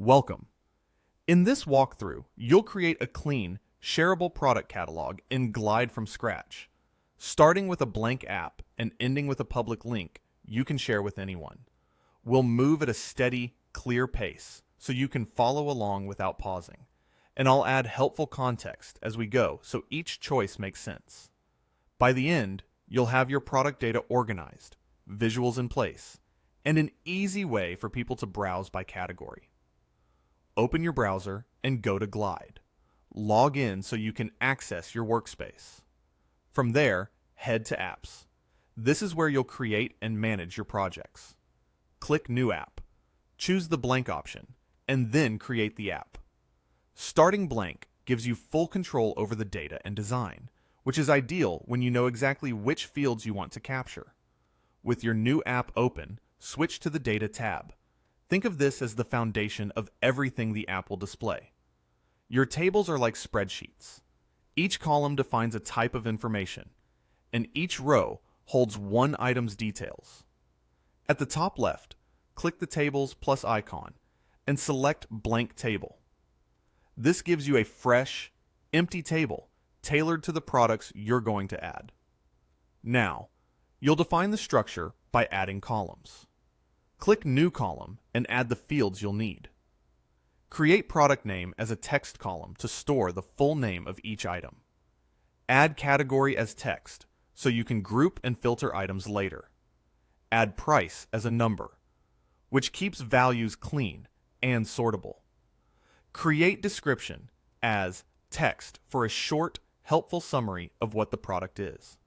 Welcome. In this walkthrough, you'll create a clean, shareable product catalog in Glide from scratch. Starting with a blank app and ending with a public link you can share with anyone. We'll move at a steady, clear pace so you can follow along without pausing. And I'll add helpful context as we go so each choice makes sense. By the end, you'll have your product data organized, visuals in place, and an easy way for people to browse by category. Open your browser and go to Glide. Log in so you can access your workspace. From there, head to Apps. This is where you'll create and manage your projects. Click New App. Choose the blank option, and then create the app. Starting blank gives you full control over the data and design, which is ideal when you know exactly which fields you want to capture. With your new app open, switch to the Data tab. Think of this as the foundation of everything the app will display. Your tables are like spreadsheets. Each column defines a type of information, and each row holds one item's details. At the top left, click the Tables plus icon and select Blank Table. This gives you a fresh, empty table tailored to the products you're going to add. Now, you'll define the structure by adding columns. Click New Column and add the fields you'll need. Create product name as a text column to store the full name of each item. Add category as text so you can group and filter items later. Add price as a number, which keeps values clean and sortable. Create description as text for a short, helpful summary of what the product is.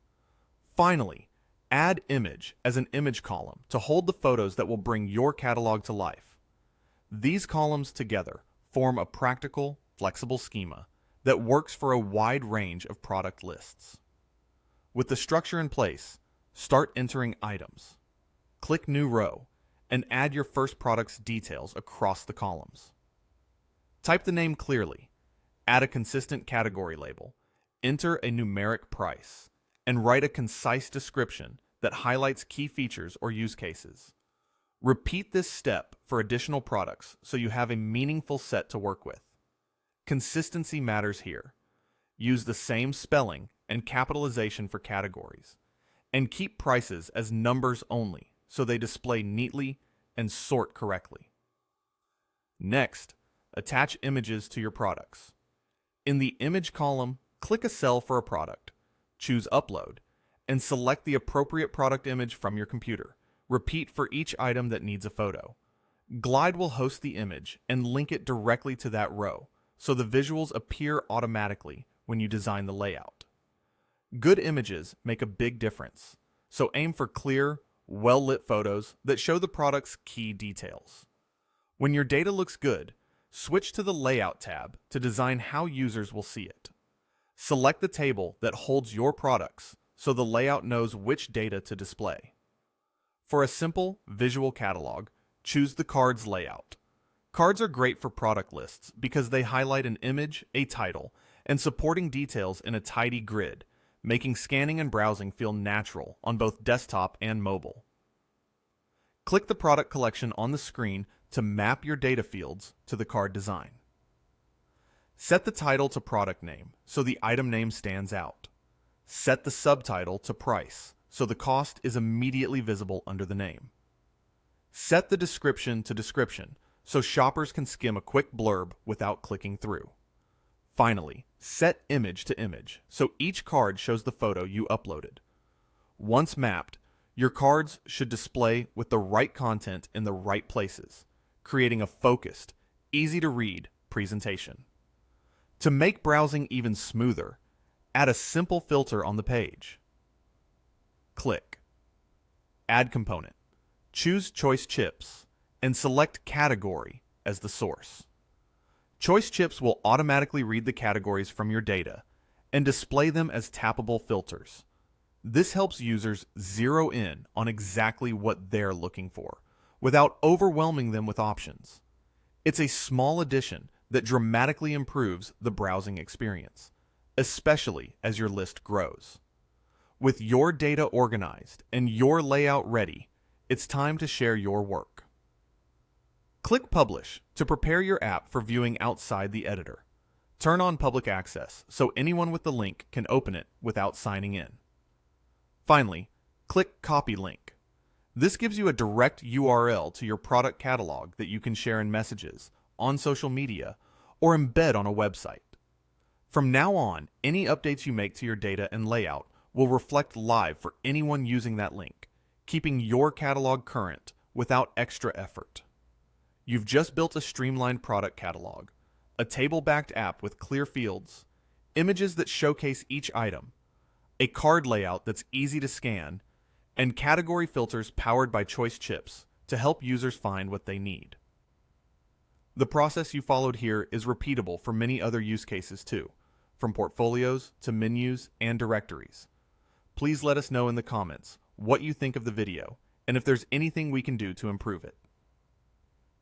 Finally, add image as an image column to hold the photos that will bring your catalog to life. These columns together form a practical, flexible schema that works for a wide range of product lists. With the structure in place, start entering items. Click New Row and add your first product's details across the columns. Type the name clearly, add a consistent category label, enter a numeric price, and write a concise description that highlights key features or use cases. Repeat this step for additional products so you have a meaningful set to work with. Consistency matters here. Use the same spelling and capitalization for categories, and keep prices as numbers only so they display neatly and sort correctly. Next, attach images to your products. In the image column, click a cell for a product, choose Upload, and select the appropriate product image from your computer. Repeat for each item that needs a photo. Glide will host the image and link it directly to that row, so the visuals appear automatically when you design the layout. Good images make a big difference, so aim for clear, well-lit photos that show the product's key details. When your data looks good, switch to the Layout tab to design how users will see it. Select the table that holds your products so the layout knows which data to display. For a simple visual catalog, choose the cards layout. Cards are great for product lists because they highlight an image, a title, and supporting details in a tidy grid, making scanning and browsing feel natural on both desktop and mobile. Click the product collection on the screen to map your data fields to the card design. Set the title to product name so the item name stands out. Set the subtitle to price so the cost is immediately visible under the name. Set the description to description so shoppers can skim a quick blurb without clicking through. Finally, set image to image so each card shows the photo you uploaded. Once mapped, your cards should display with the right content in the right places, creating a focused, easy-to-read presentation. To make browsing even smoother, add a simple filter on the page. Click Add Component. Choose Choice Chips and select Category as the source. Choice Chips will automatically read the categories from your data and display them as tappable filters. This helps users zero in on exactly what they're looking for without overwhelming them with options. It's a small addition that dramatically improves the browsing experience, especially as your list grows. With your data organized and your layout ready, it's time to share your work. Click Publish to prepare your app for viewing outside the editor. Turn on public access so anyone with the link can open it without signing in. Finally, click Copy Link. This gives you a direct URL to your product catalog that you can share in messages, on social media, or embed on a website. From now on, any updates you make to your data and layout will reflect live for anyone using that link, keeping your catalog current without extra effort. You've just built a streamlined product catalog, a table-backed app with clear fields, images that showcase each item, a card layout that's easy to scan, and category filters powered by choice chips to help users find what they need. The process you followed here is repeatable for many other use cases too, from portfolios to menus and directories. Please let us know in the comments what you think of the video and if there's anything we can do to improve it.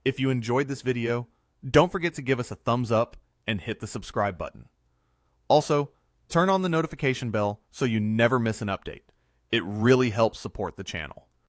If you enjoyed this video, don't forget to give us a thumbs up and hit the subscribe button. Also, turn on the notification bell so you never miss an update. It really helps support the channel.